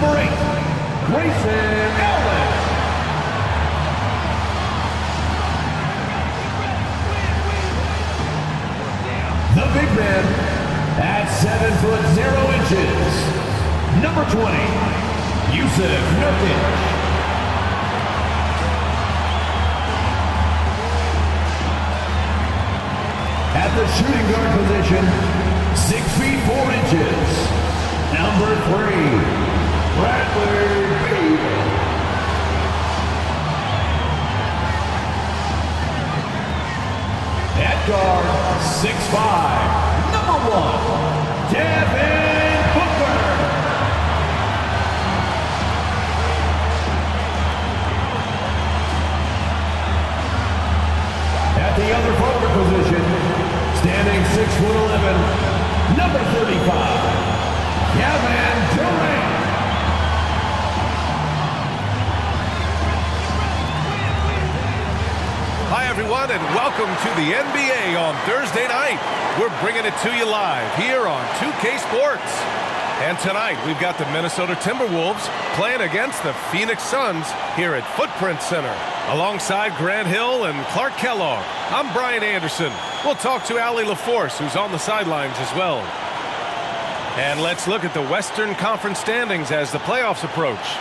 Number 8, Grayson Allen. The big man at 7 foot 0 inches. Number 20, Yusuf Nurkic. At the shooting guard position, 6 feet 4 inches. Number 3, Bradley Beal. At guard, 6'5", number 1, Devin Booker. At the other forward position, standing 6'11", number 35, Kevin Durant. Hi everyone, and welcome to the NBA on Thursday night. We're bringing it to you live here on 2K Sports. And tonight we've got the Minnesota Timberwolves playing against the Phoenix Suns here at Footprint Center. Alongside Grant Hill and Clark Kellogg, I'm Brian Anderson. We'll talk to Allie LaForce, who's on the sidelines as well. And let's look at the Western Conference standings as the playoffs approach.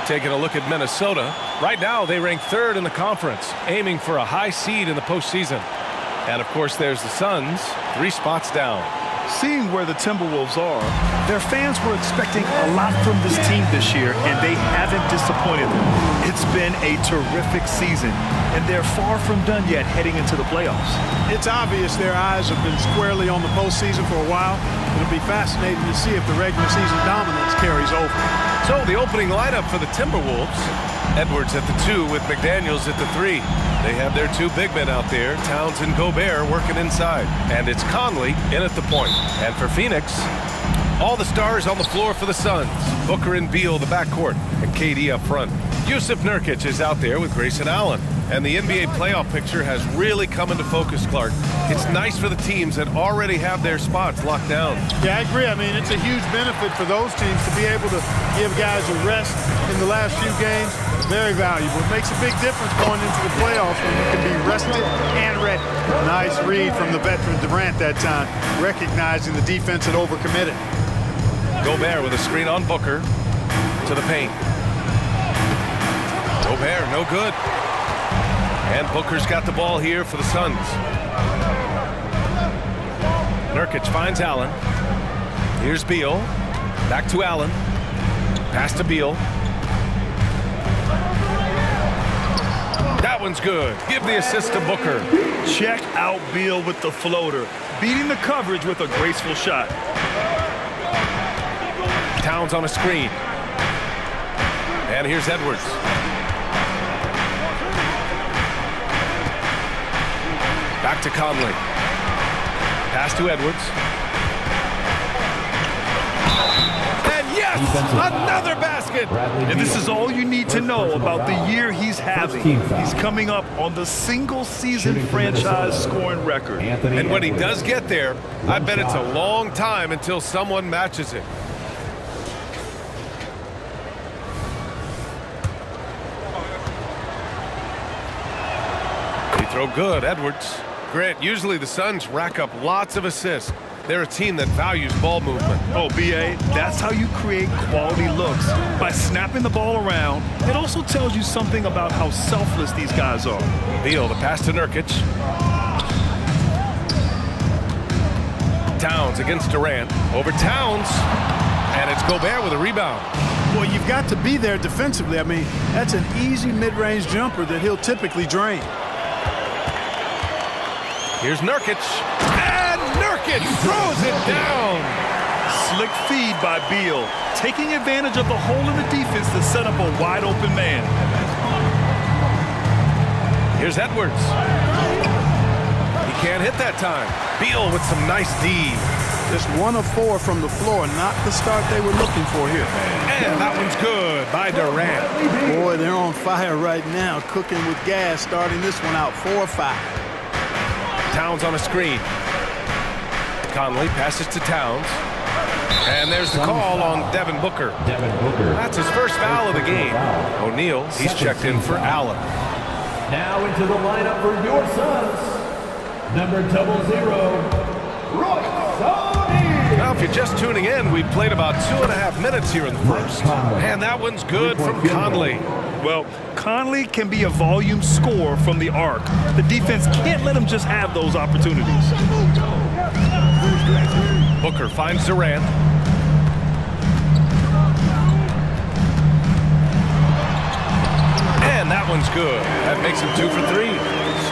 Taking a look at Minnesota, right now they rank 3rd in the conference, aiming for a high seed in the postseason. And of course there's the Suns, 3 spots down. Seeing where the Timberwolves are, their fans were expecting a lot from this team this year, and they haven't disappointed them. It's been a terrific season, and they're far from done yet heading into the playoffs. It's obvious their eyes have been squarely on the postseason for a while. It'll be fascinating to see if the regular season dominance carries over. So the opening lineup for the Timberwolves, Edwards at the 2 with McDaniels at the 3. They have their 2 big men out there, Towns and Gobert, working inside. And it's Conley in at the point. And for Phoenix, all the stars on the floor for the Suns. Booker and Beal, the backcourt, and KD up front. Yusuf Nurkic is out there with Grayson Allen. And the NBA playoff picture has really come into focus, Clark. It's nice for the teams that already have their spots locked down. Yeah, I agree. I mean, it's a huge benefit for those teams to be able to give guys a rest in the last few games. Very valuable. It makes a big difference going into the playoffs when you can be rested and ready. Nice read from the veteran Durant that time, recognizing the defense had overcommitted. Gobert with a screen on Booker to the paint. Gobert, no good. And Booker's got the ball here for the Suns. Nurkic finds Allen. Here's Beal. Back to Allen. Pass to Beal. That one's good. Give the assist to Booker. Check out Beal with the floater, beating the coverage with a graceful shot. Towns on a screen. And here's Edwards. Back to Conley. Pass to Edwards. And yes, another basket. And this is all you need to know about the year he's having. He's coming up on the single-season franchise scoring record. And when he does get there, I bet it's a long time until someone matches it. Free throw good, Edwards. Grant, usually the Suns rack up lots of assists. They're a team that values ball movement. Oh, B.A., that's how you create quality looks. By snapping the ball around, it also tells you something about how selfless these guys are. Beal, the pass to Nurkic. Towns against Durant. Over Towns. And it's Gobert with a rebound. Well, you've got to be there defensively. I mean, that's an easy mid-range jumper that he'll typically drain. Here's Nurkic, and Nurkic throws it down. Slick feed by Beal, taking advantage of the hole in the defense to set up a wide-open man. Here's Edwards. He can't hit that time. Beal with some nice D. Just 1 of 4 from the floor, not the start they were looking for here. And that one's good by Durant. Boy, they're on fire right now, cooking with gas, starting this one out 4 of 5. Towns on a screen. Conley passes to Towns. And there's the call on Devin Booker. That's his first foul of the game. O'Neal, he's checked in for Allen. Now into the lineup for your Suns, number 00, Royce O'Neal. Now, if you're just tuning in, we've played about 2.5 minutes here in the first. And that one's good from Conley. Well, Conley can be a volume scorer from the arc. The defense can't let him just have those opportunities. Booker finds Durant. And that one's good. That makes him 2 for 3.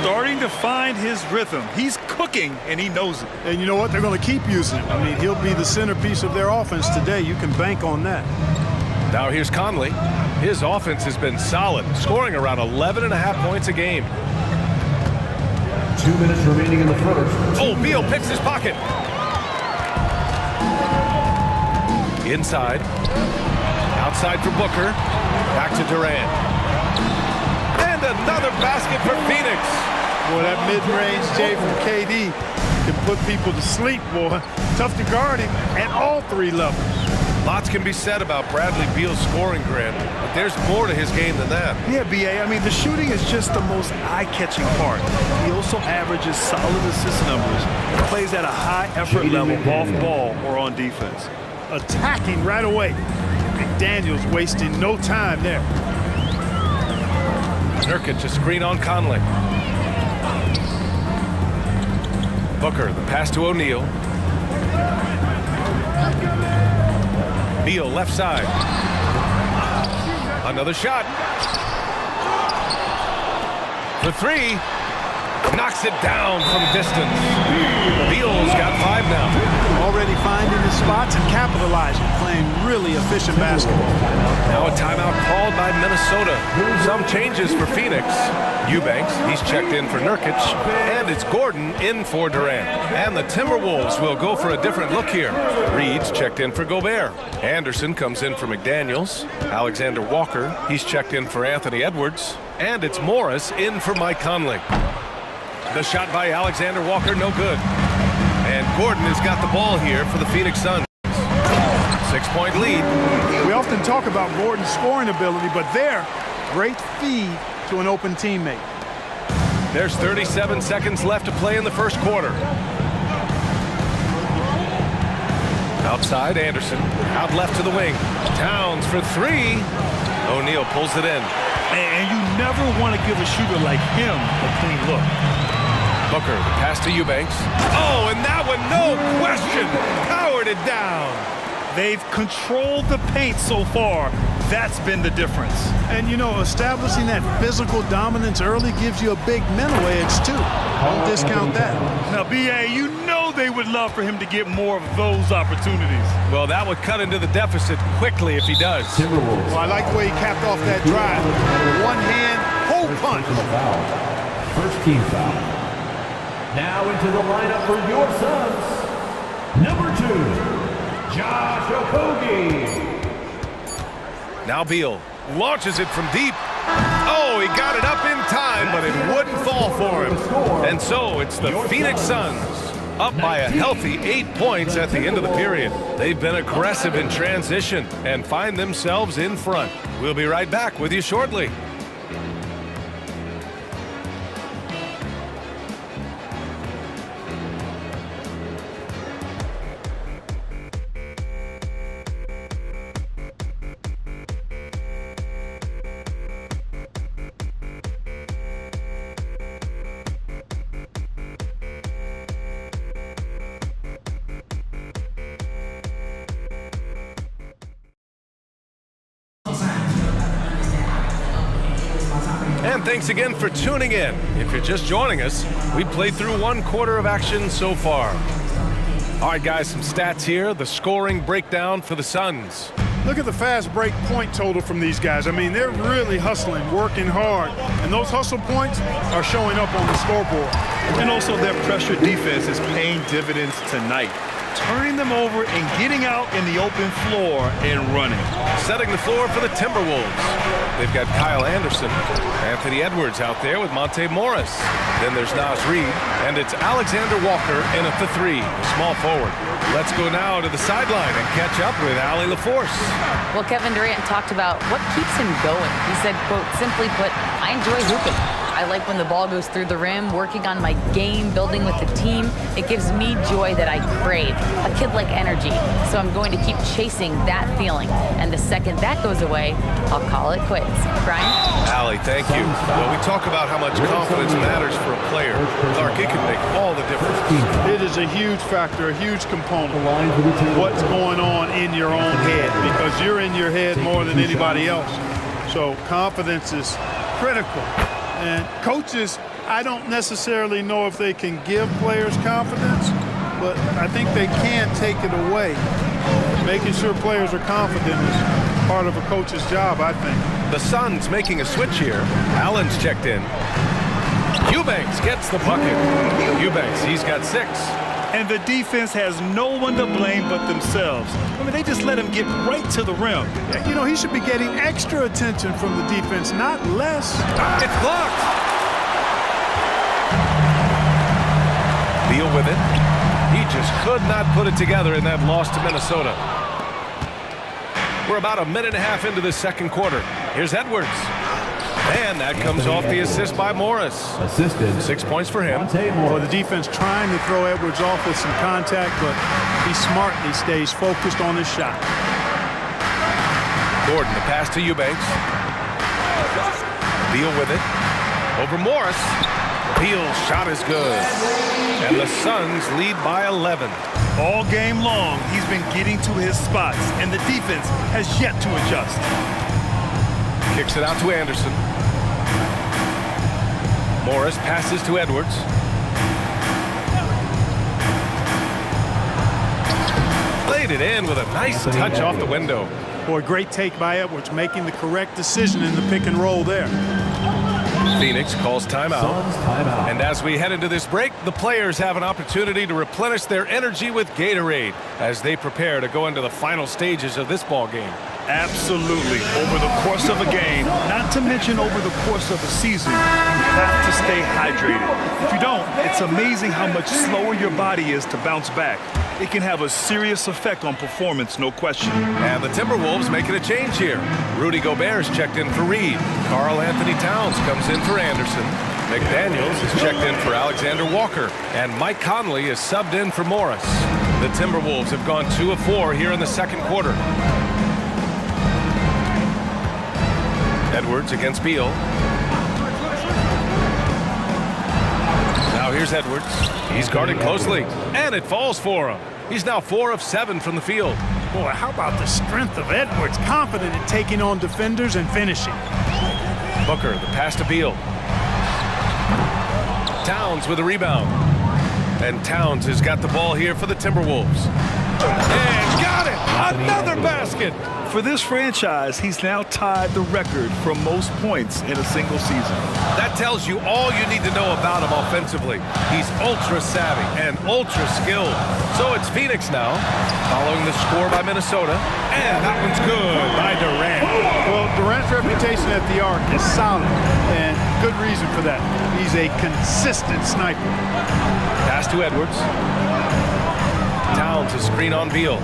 Starting to find his rhythm. He's cooking, and he knows it. And you know what? They're going to keep using him. I mean, he'll be the centerpiece of their offense today. You can bank on that. Now here's Conley. His offense has been solid, scoring around 11.5 points a game. 2 minutes remaining in the first. Oh, Beal picks his pocket. Inside. Outside for Booker. Back to Durant. And another basket for Phoenix. Boy, that mid-range J from KD can put people to sleep, boy. Tough to guard him at all 3 levels. Lots can be said about Bradley Beal's scoring, Grant, but there's more to his game than that. Yeah, B.A., I mean, the shooting is just the most eye-catching part. He also averages solid assist numbers and plays at a high-effort level off ball or on defense. Attacking right away. McDaniels wasting no time there. Nurkic a screen on Conley. Booker, the pass to O'Neal. Beal left side. Another shot. For 3. Knocks it down from distance. Beal's got 5 now. Already finding his spots and capitalizing. Playing really efficient basketball. Now a timeout called by Minnesota. Some changes for Phoenix. Eubanks, he's checked in for Nurkic. And it's Gordon in for Durant. And the Timberwolves will go for a different look here. Reed's checked in for Gobert. Anderson comes in for McDaniels. Alexander Walker, he's checked in for Anthony Edwards. And it's Morris in for Mike Conley. The shot by Alexander Walker, no good. And Gordon has got the ball here for the Phoenix Suns. 6-point lead. We often talk about Gordon's scoring ability, but there, great feed to an open teammate. There's 37 seconds left to play in the first quarter. Outside, Anderson. Out left to the wing. Towns for 3. O'Neal pulls it in. And you never want to give a shooter like him a clean look. Booker, the pass to Eubanks. Oh, and that one, no question, powered it down. They've controlled the paint so far. That's been the difference. And, you know, establishing that physical dominance early gives you a big mental edge, too. Don't discount that. Now, B.A., you know they would love for him to get more of those opportunities. Well, that would cut into the deficit quickly if he does. Well, I like the way he capped off that drive. One hand, whole punch. First team foul. Now into the lineup for your Suns, number 2, Josh Okogie. Now Beal launches it from deep. Oh, he got it up in time, but it wouldn't fall for him. And so it's the Phoenix Suns up by a healthy 8 points at the end of the period. They've been aggressive in transition and find themselves in front. We'll be right back with you shortly. And thanks again for tuning in. If you're just joining us, we played through 1 quarter of action so far. All right, guys, some stats here. The scoring breakdown for the Suns. Look at the fast break point total from these guys. I mean, they're really hustling, working hard. And those hustle points are showing up on the scoreboard. And also their pressure defense is paying dividends tonight. turning them over and getting out in the open floor and running. Setting the floor for the Timberwolves. They've got Kyle Anderson, Anthony Edwards out there with Monte Morris. Then there's Naz Reid, and it's Alexander Walker in at the 3, small forward. Let's go now to the sideline and catch up with Allie LaForce. Well, Kevin Durant talked about what keeps him going. He said, quote, simply put, I enjoy hooping. I like when the ball goes through the rim, working on my game, building with the team. It gives me joy that I crave, a kid-like energy. So I'm going to keep chasing that feeling. And the second that goes away, I'll call it quits. Brian? Allie, thank you. Well, we talk about how much confidence matters for a player. Clark, it can make all the difference. It is a huge factor, a huge component. What's going on in your own head, because you're in your head more than anybody else. So confidence is critical. And coaches, I don't necessarily know if they can give players confidence, but I think they can take it away. Making sure players are confident is part of a coach's job, I think. The Suns making a switch here. Allen's checked in. Eubanks gets the bucket. Eubanks, he's got 6. And the defense has no one to blame but themselves. I mean, they just let him get right to the rim. You know, he should be getting extra attention from the defense, not less. It's blocked. Beal with it. He just could not put it together in that loss to Minnesota. We're about a minute and a half into the second quarter. Here's Edwards. And that comes off the assist by Morris. Assisted. 6 points for him. Well, the defense trying to throw Edwards off with some contact, but he's smart. He stays focused on his shot. Gordon, the pass to Eubanks. Beal with it. Over Morris. Beal's shot is good. And the Suns lead by 11. All game long, he's been getting to his spots, and the defense has yet to adjust. Kicks it out to Anderson. Morris passes to Edwards. Played it in with a nice touch off the window. Boy, great take by Edwards, making the correct decision in the pick and roll there. Phoenix calls timeout. Suns timeout. And as we head into this break, the players have an opportunity to replenish their energy with Gatorade as they prepare to go into the final stages of this ball game. Absolutely. Over the course of a game, not to mention over the course of a season, you have to stay hydrated. If you don't, it's amazing how much slower your body is to bounce back. It can have a serious effect on performance, no question. And the Timberwolves making a change here. Rudy Gobert's checked in for Reed. Karl Anthony Towns comes in for Anderson. McDaniels is checked in for Alexander Walker. And Mike Conley is subbed in for Morris. The Timberwolves have gone 2 of 4 here in the second quarter. Edwards against Beal. Now here's Edwards. He's guarded closely, and it falls for him. He's now 4 of 7 from the field. Boy, how about the strength of Edwards, confident in taking on defenders and finishing. Booker, the pass to Beal. Towns with a rebound. And Towns has got the ball here for the Timberwolves. And got it! Another basket! For this franchise, he's now tied the record for most points in a single season. That tells you all you need to know about him offensively. He's ultra savvy and ultra skilled. So it's Phoenix now, following the score by Minnesota. And that one's good by Durant. Well, Durant's reputation at the arc is solid, and good reason for that. He's a consistent sniper. Pass to Edwards. Towns a screen on Beal.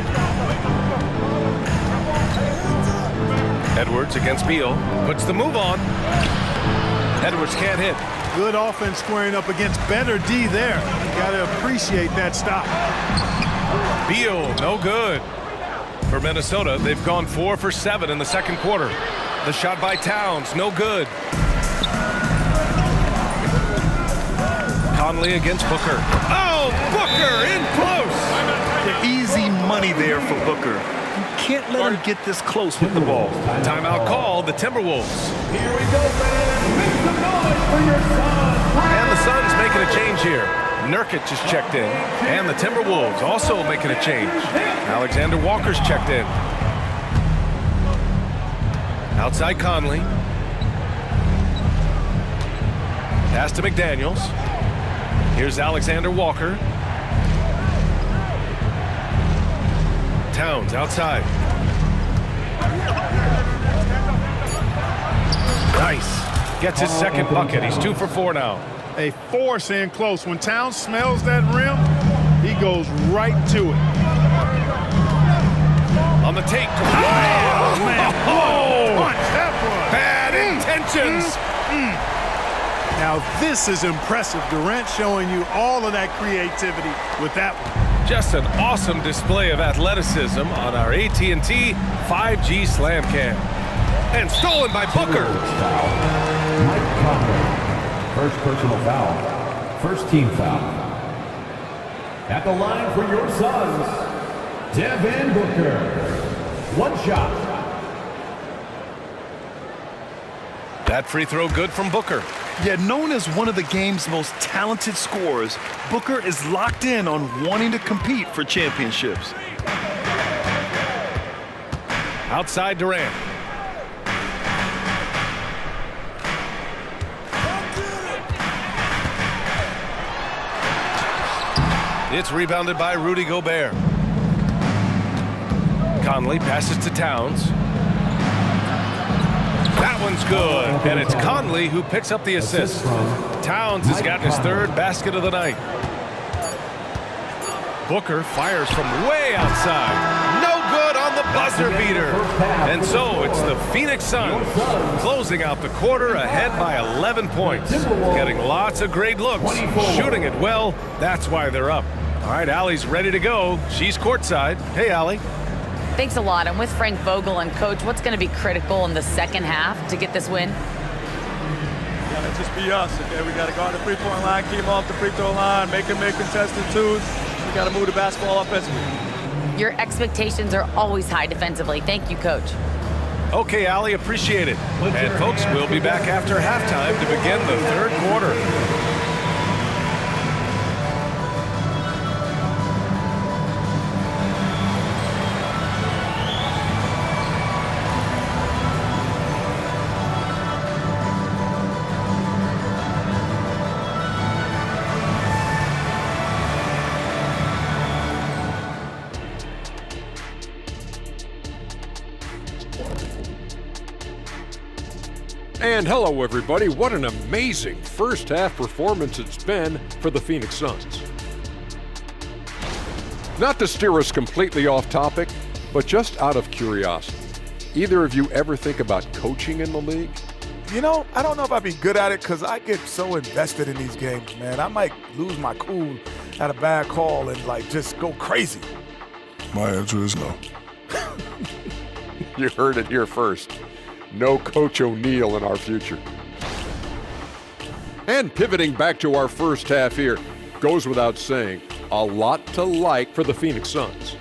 Edwards against Beal. Puts the move on. Edwards can't hit. Good offense squaring up against better D there. Got to appreciate that stop. Beal, no good. For Minnesota, they've gone 4 for 7 in the second quarter. The shot by Towns, no good. Conley against Booker. Oh, Booker in close. The easy money there for Booker. You can't let him get this close with the ball. Timeout called, the Timberwolves. Here we go, fans. Make some noise for your Suns. And the Suns making a change here. Nurkic is checked in. And the Timberwolves also making a change. Alexander Walker's checked in. Outside Conley. Pass to McDaniels. Here's Alexander Walker. Towns outside. Nice. Gets his second bucket. He's 2 for 4 now. A force in close. When Towns smells that rim, he goes right to it. On the take. Oh, man. Oh, Punch, that was. bad intentions. Now this is impressive. Durant showing you all of that creativity with that one. Just an awesome display of athleticism on our AT&T 5G Slam Cam. And stolen by Booker. Mike Conley. First personal foul. First team foul. At the line for your Suns, Devin Booker. One shot. That free throw good from Booker. Yet known as one of the game's most talented scorers, Booker is locked in on wanting to compete for championships. Outside Durant. It's rebounded by Rudy Gobert. Conley passes to Towns. That one's good, and it's Conley who picks up the assist. Towns has gotten his 3rd basket of the night. Booker fires from way outside. No good on the buzzer beater. And so it's the Phoenix Suns closing out the quarter ahead by 11 points. Getting lots of great looks, shooting it well. That's why they're up. All right, Allie's ready to go. She's courtside. Hey, Allie. Thanks a lot. I'm with Frank Vogel and Coach. What's going to be critical in the second half to get this win? Gotta just be us, okay? We gotta guard the free-throw line, keep them off the free-throw line, make them make contested twos. We gotta move the basketball offensively. Your expectations are always high defensively. Thank you, Coach. Okay, Allie, appreciate it. And folks, we'll be back after halftime to begin the 3rd quarter. And hello, everybody. What an amazing first half performance it's been for the Phoenix Suns. Not to steer us completely off topic, but just out of curiosity, either of you ever think about coaching in the league? You know, I don't know if I'd be good at it because I get so invested in these games, man. I might lose my cool at a bad call and, like, just go crazy. My answer is no. You heard it here first. No Coach O'Neal in our future. And pivoting back to our first half here, goes without saying, a lot to like for the Phoenix Suns.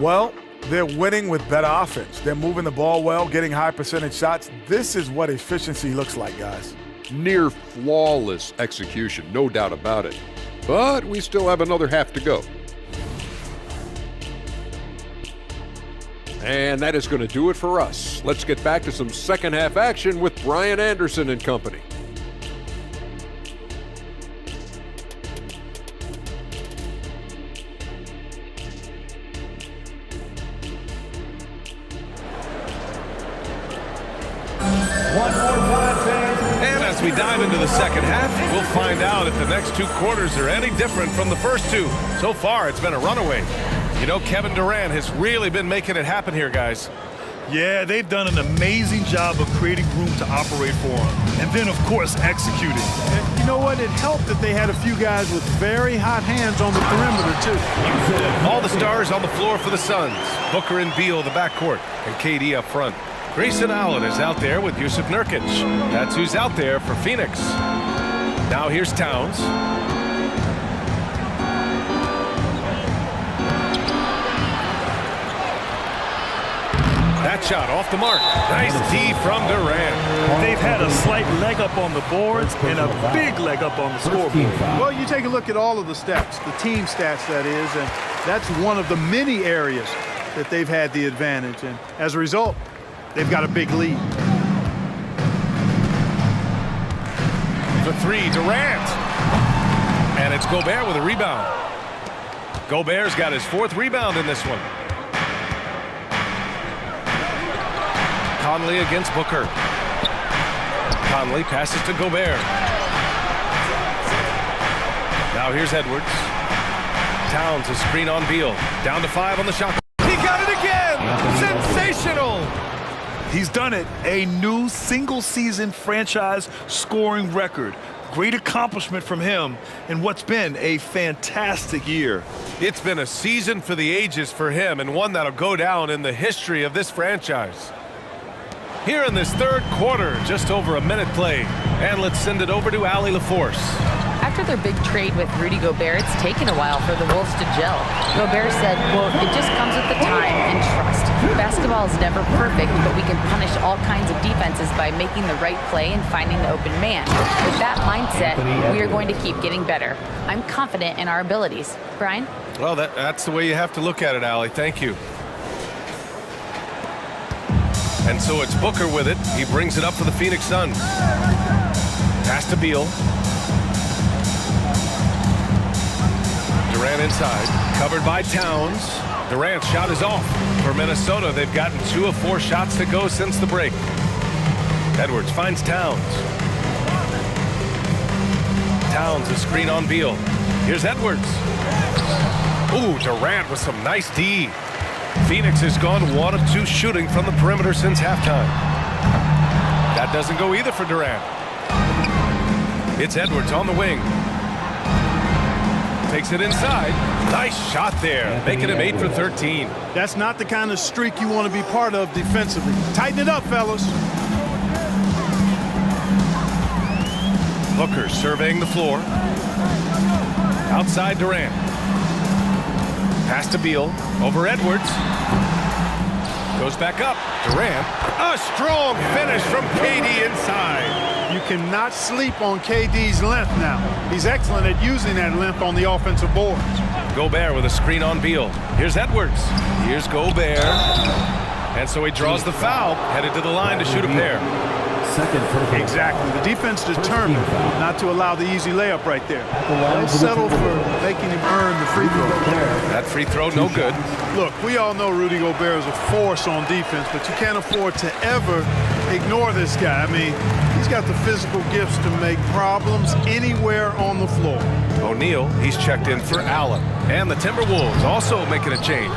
Well, they're winning with better offense. They're moving the ball well, getting high percentage shots. This is what efficiency looks like, guys. Near flawless execution, no doubt about it. But we still have another half to go. And that is going to do it for us. Let's get back to some second half action with Brian Anderson and company. And as we dive into the second half, we'll find out if the next 2 quarters are any different from the first 2. So far, it's been a runaway. You know, Kevin Durant has really been making it happen here, guys. Yeah, they've done an amazing job of creating room to operate for him. And then, of course, executing. And you know what? It helped that they had a few guys with very hot hands on the perimeter, too. All the stars on the floor for the Suns. Booker and Beal, the backcourt, and KD up front. Grayson Allen is out there with Yusuf Nurkic. That's who's out there for Phoenix. Now here's Towns. That shot off the mark. Nice D from Durant. They've had a slight leg up on the boards and a big leg up on the scoreboard. Well, you take a look at all of the stats, the team stats, that is, and that's one of the many areas that they've had the advantage. And as a result, they've got a big lead. For 3, Durant. And it's Gobert with a rebound. Gobert's got his 4th rebound in this one. Conley against Booker. Conley passes to Gobert. Now here's Edwards. Towns, a screen on Beal. Down to 5 on the shot. He got it again! Sensational! He's done it. A new single-season franchise scoring record. Great accomplishment from him in what's been a fantastic year. It's been a season for the ages for him, and one that'll go down in the history of this franchise. Here in this 3rd quarter, just over a minute played. And let's send it over to Allie LaForce. After their big trade with Rudy Gobert, it's taken a while for the Wolves to gel. Gobert said, quote, "It just comes with the time and trust. Basketball is never perfect, but we can punish all kinds of defenses by making the right play and finding the open man. With that mindset, we are going to keep getting better. I'm confident in our abilities." Brian? Well, that's the way you have to look at it, Allie. Thank you. And so it's Booker with it. He brings it up for the Phoenix Suns. Pass to Beal. Durant inside, covered by Towns. Durant's shot is off. For Minnesota, they've gotten 2 of 4 shots to go since the break. Edwards finds Towns. Towns, a screen on Beal. Here's Edwards. Ooh, Durant with some nice D. Phoenix has gone 1 of 2 shooting from the perimeter since halftime. That doesn't go either for Durant. It's Edwards on the wing. Takes it inside. Nice shot there, making him 8 for 13. That's not the kind of streak you want to be part of defensively. Tighten it up, fellas. Booker surveying the floor. Outside Durant. Pass to Beal. Over Edwards. Goes back up. Durant. A strong finish from KD inside. You cannot sleep on KD's length now. He's excellent at using that length on the offensive boards. Gobert with a screen on Beal. Here's Edwards. Here's Gobert. And so he draws the foul, headed to the line to shoot a pair. Exactly. The defense determined not to allow the easy layup right there. They settled for making him earn the free throw. That free throw, no good. Look, we all know Rudy Gobert is a force on defense, but you can't afford to ever ignore this guy. I mean, he's got the physical gifts to make problems anywhere on the floor. O'Neal, he's checked in for Allen. And the Timberwolves also making a change.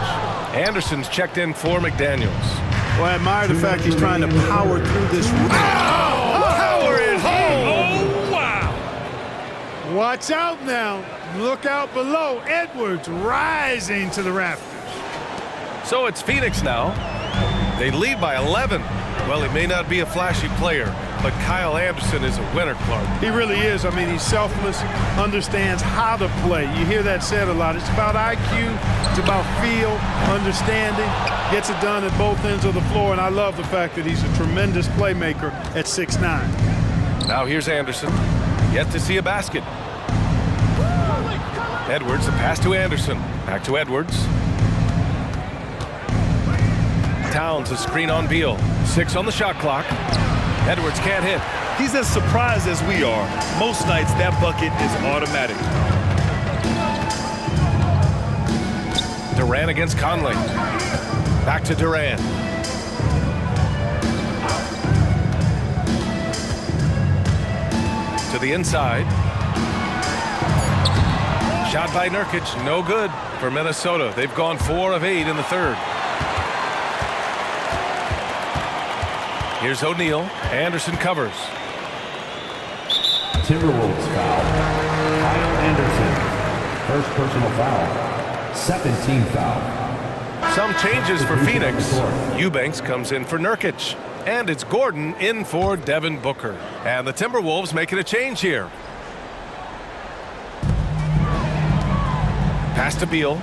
Anderson's checked in for McDaniels. Well, I admire the fact he's trying to power through this. Power it home! Oh, wow! Watch out now. Look out below. Edwards rising to the rafters. So it's Phoenix now. They lead by 11. Well, he may not be a flashy player, but Kyle Anderson is a winner, Clark. He really is. I mean, he's selfless, understands how to play. You hear that said a lot. It's about IQ, it's about feel, understanding, gets it done at both ends of the floor, and I love the fact that he's a tremendous playmaker at 6'9". Now here's Anderson, yet to see a basket. Edwards, a pass to Anderson. Back to Edwards. Towns, a screen on Beal. 6 on the shot clock. Edwards can't hit. He's as surprised as we are. Most nights, that bucket is automatic. Durant against Conley. Back to Durant. To the inside. Shot by Nurkic, no good for Minnesota. They've gone 4 of 8 in the 3rd. Here's O'Neal. Anderson covers. Timberwolves foul. Kyle Anderson. First personal foul. 2nd team foul. Some changes for Phoenix. Eubanks comes in for Nurkic. And it's Gordon in for Devin Booker. And the Timberwolves making a change here. Pass to Beal.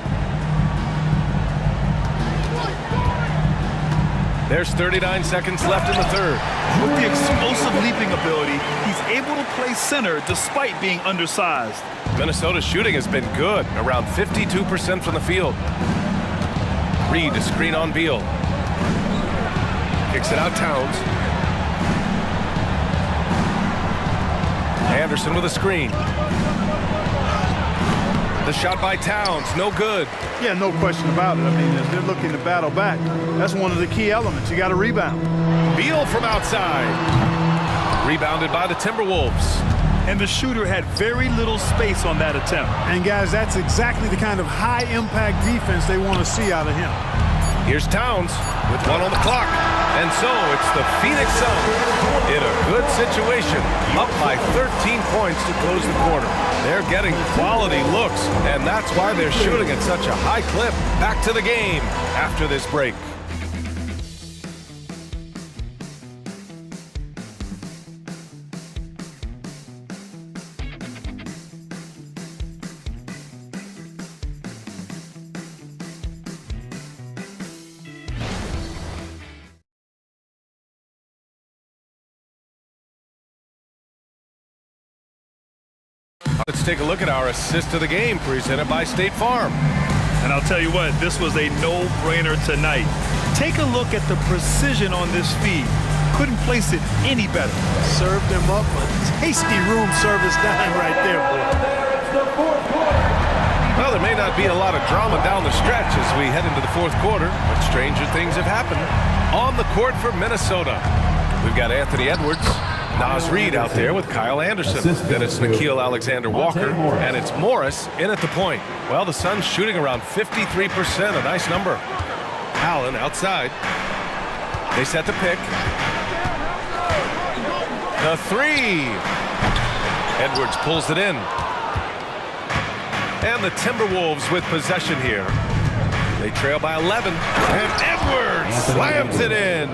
There's 39 seconds left in the 3rd. With the explosive leaping ability, he's able to play center despite being undersized. Minnesota's shooting has been good, around 52% from the field. Reed, a screen on Beal. Kicks it out, Towns. Anderson with a screen. The shot by Towns, no good. Yeah, no question about it. I mean, as they're looking to battle back, that's one of the key elements. You got to rebound. Beal from outside. Rebounded by the Timberwolves. And the shooter had very little space on that attempt. And guys, that's exactly the kind of high-impact defense they want to see out of him. Here's Towns with 1 on the clock. And so it's the Phoenix Suns in a good situation, up by 13 points to close the quarter. They're getting quality looks, and that's why they're shooting at such a high clip. Back to the game after this break. Let's take a look at our assist of the game presented by State Farm. And I'll tell you what, this was a no-brainer tonight. Take a look at the precision on this feed. Couldn't place it any better. Served him up a tasty room service dime right there, boy. Well, there may not be a lot of drama down the stretch as we head into the fourth quarter, but stranger things have happened. On the court for Minnesota, we've got Anthony Edwards, Naz Reid out there with Kyle Anderson. Then it's Nickeil Alexander-Walker, and it's Morris in at the point. Well, the Suns shooting around 53%, a nice number. Allen outside. They set the pick. The three. Edwards pulls it in. And the Timberwolves with possession here. They trail by 11, and Edwards slams it in.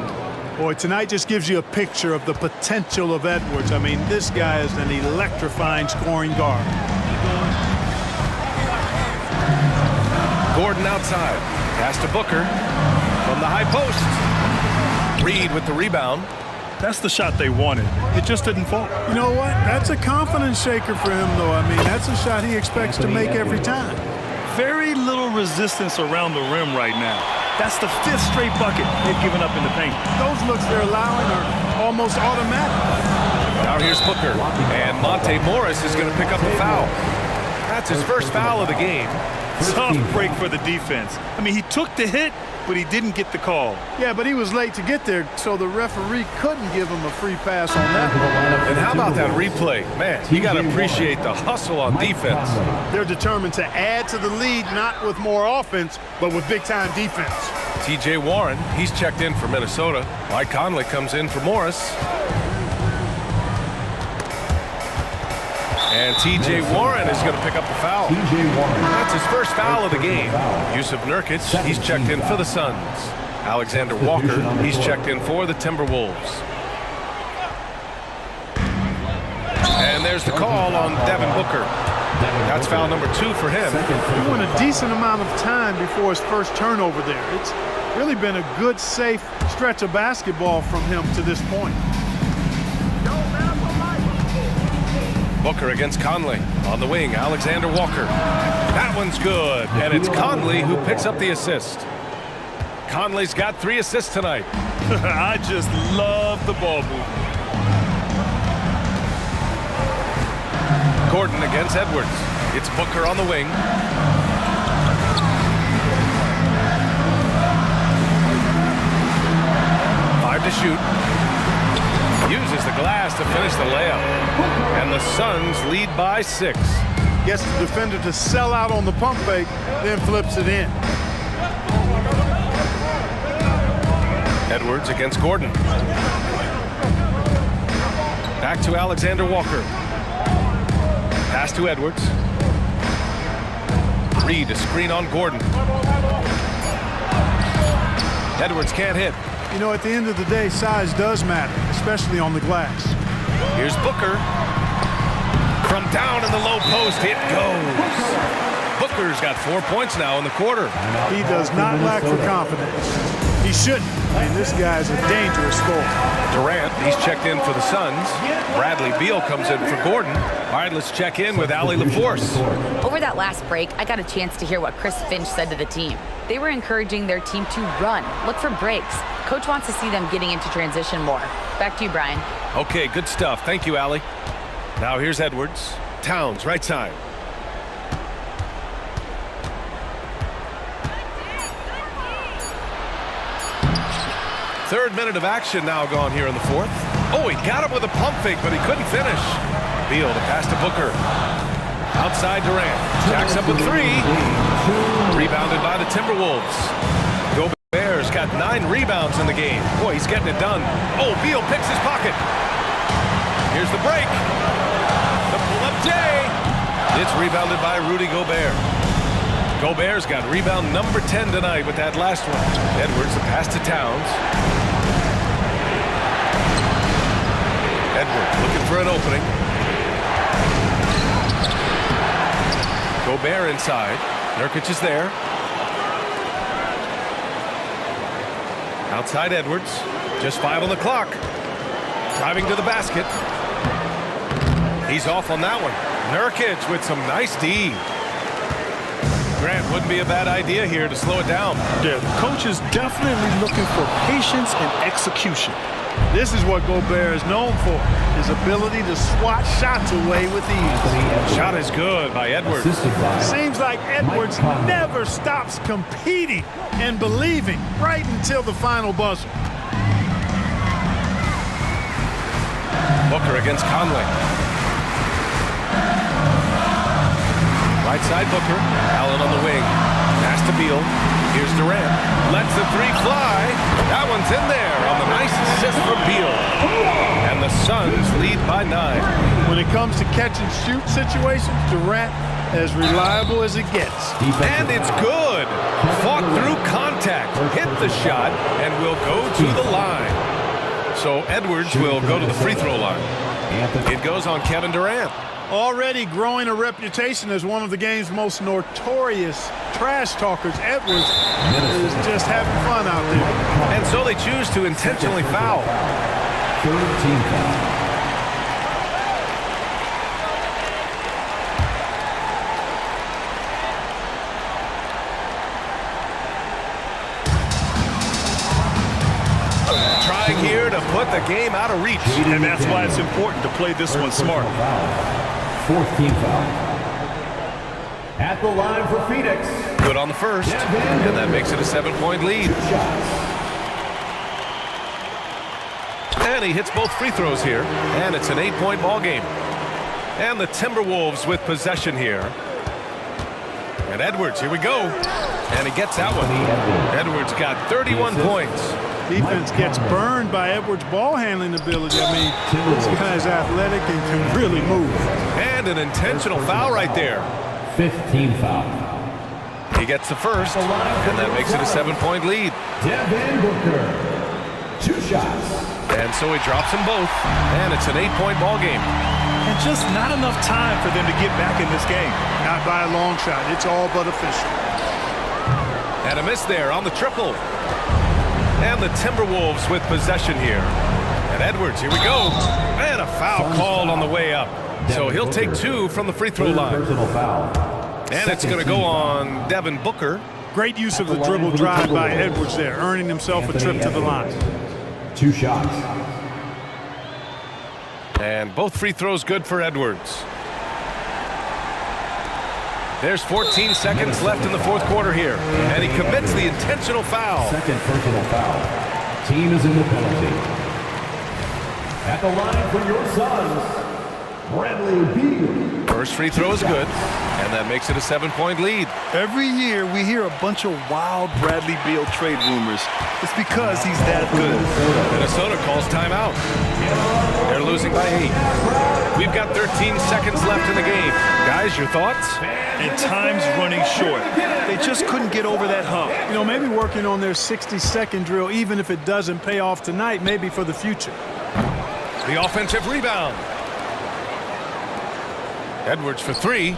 Boy, tonight just gives you a picture of the potential of Edwards. I mean, this guy is an electrifying scoring guard. Gordon outside. Pass to Booker from the high post. Reid with the rebound. That's the shot they wanted. It just didn't fall. You know what? That's a confidence shaker for him, though. I mean, that's a shot he expects to make every time. Very little resistance around the rim right now. That's the 5th straight bucket they've given up in the paint. Those looks they're allowing are almost automatic. Now here's Booker, and Monte Morris is going to pick up the foul. That's his first foul of the game. Tough break for the defense. I mean, he took the hit, but he didn't get the call. Yeah, but he was late to get there, so the referee couldn't give him a free pass on that. And how about that replay? Man, you got to appreciate the hustle on defense. They're determined to add to the lead, not with more offense, but with big-time defense. T.J. Warren, he's checked in for Minnesota. Mike Conley comes in for Morris. And T.J. Warren is going to pick up the foul. That's his first foul of the game. Yusuf Nurkic, he's checked in for the Suns. Alexander Walker, he's checked in for the Timberwolves. And there's the call on Devin Booker. That's foul number 2 for him. He went a decent amount of time before his first turnover there. It's really been a good, safe stretch of basketball from him to this point. Booker against Conley. On the wing, Alexander Walker. That one's good, and it's Conley who picks up the assist. Conley's got 3 assists tonight. I just love the ball movement. Gordon against Edwards. It's Booker on the wing. Five to shoot. Uses the glass to finish the layup. And the Suns lead by 6. Gets the defender to sell out on the pump fake, then flips it in. Edwards against Gordon. Back to Alexander Walker. Pass to Edwards. Reid a screen on Gordon. Edwards can't hit. You know, at the end of the day, size does matter, especially on the glass. Here's Booker. From down in the low post, it goes. Booker's got 4 points now in the quarter. He does not lack for confidence. He shouldn't. I mean, this guy's a dangerous scorer. Durant, he's checked in for the Suns. Bradley Beal comes in for Gordon. All right, let's check in with Allie LaForce. Over that last break, I got a chance to hear what Chris Finch said to the team. They were encouraging their team to run, look for breaks. Coach wants to see them getting into transition more. Back to you, Brian. Okay, good stuff. Thank you, Allie. Now here's Edwards. Towns, right side. Third minute of action now gone here in the fourth. Oh, he got him with a pump fake, but he couldn't finish. Beal to pass to Booker. Outside Durant. Jacks up with 3. Rebounded by the Timberwolves. Gobert's got 9 rebounds in the game. Boy, he's getting it done. Oh, Beal picks his pocket. Here's the break. The pull-up J. It's rebounded by Rudy Gobert. Gobert's got rebound number 10 tonight with that last one. Edwards, the pass to Towns. Edwards looking for an opening. Gobert inside. Nurkic is there. Outside Edwards. Just 5 on the clock. Driving to the basket. He's off on that one. Nurkic with some nice D. Grant, wouldn't be a bad idea here to slow it down. Yeah, the coach is definitely looking for patience and execution. This is what Gobert is known for, his ability to swat shots away with ease. Shot is good by Edwards. Seems like Edwards never stops competing and believing right until the final buzzer. Booker against Conley. Right side Booker. Allen on the wing. Pass to Beal. Here's Durant. Lets the 3 fly. That one's in there on the nice assist from Beal. And the Suns lead by 9. When it comes to catch and shoot situations, Durant as reliable as it gets. And it's good. Fought through contact. Hit the shot and will go to the line. So Edwards will go to the free throw line. It goes on Kevin Durant. Already growing a reputation as one of the game's most notorious trash talkers, Edwards is just having fun out there. And so they choose to intentionally foul. Third team foul. Trying here to put the game out of reach. And that's why it's important to play this one smart. Fourth team foul. At the line for Phoenix. Good on the first. And that makes it a 7-point lead. And he hits both free throws here. And it's an 8-point ball game. And the Timberwolves with possession here. And Edwards, here we go. And he gets that one. Edwards got 31 points. Defense gets burned by Edwards' ball handling ability. I mean, this guy's athletic and can really move. And an intentional foul right there. Fifth team foul. He gets the first, and that makes it a 7-point lead. Devin Booker. 2 shots. And so he drops them both, and it's an 8-point ball game. And just not enough time for them to get back in this game. Not by a long shot. It's all but official. And a miss there on the triple. And the Timberwolves with possession here. And Edwards, here we go. And a foul called on the way up. So he'll take 2 from the free throw line. And it's going to go on Devin Booker. Great use of the dribble drive by Edwards there, earning himself a trip to the line. 2 shots. And both free throws good for Edwards. There's 14 seconds left in the fourth quarter here. And he commits the intentional foul. Second personal foul. Team is in the penalty. At the line for your Suns, Bradley Beal. First free throw is good. And that makes it a 7-point lead. Every year we hear a bunch of wild Bradley Beal trade rumors. It's because he's that good. Minnesota calls timeout. They're losing by 8. We've got 13 seconds left in the game. Guys, your thoughts? And time's running short. They just couldn't get over that hump. You know, maybe working on their 60-second drill, even if it doesn't pay off tonight, maybe for the future. The offensive rebound. Edwards for 3.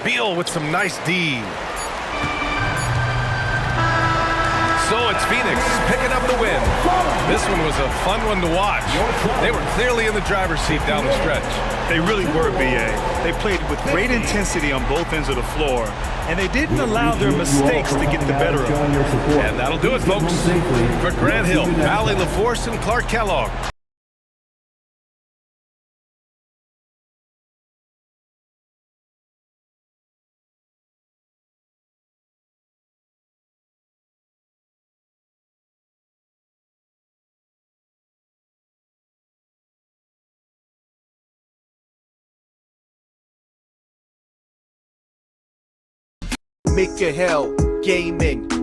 Beal with some nice D. So it's Phoenix picking up the win. This one was a fun one to watch. They were clearly in the driver's seat down the stretch. They really were, B.A. They played with great intensity on both ends of the floor, and they didn't allow their mistakes to get the better of them. And that'll do it, folks. For Grant Hill, Allie LaForce, and Clark Kellogg. Make your hell gaming.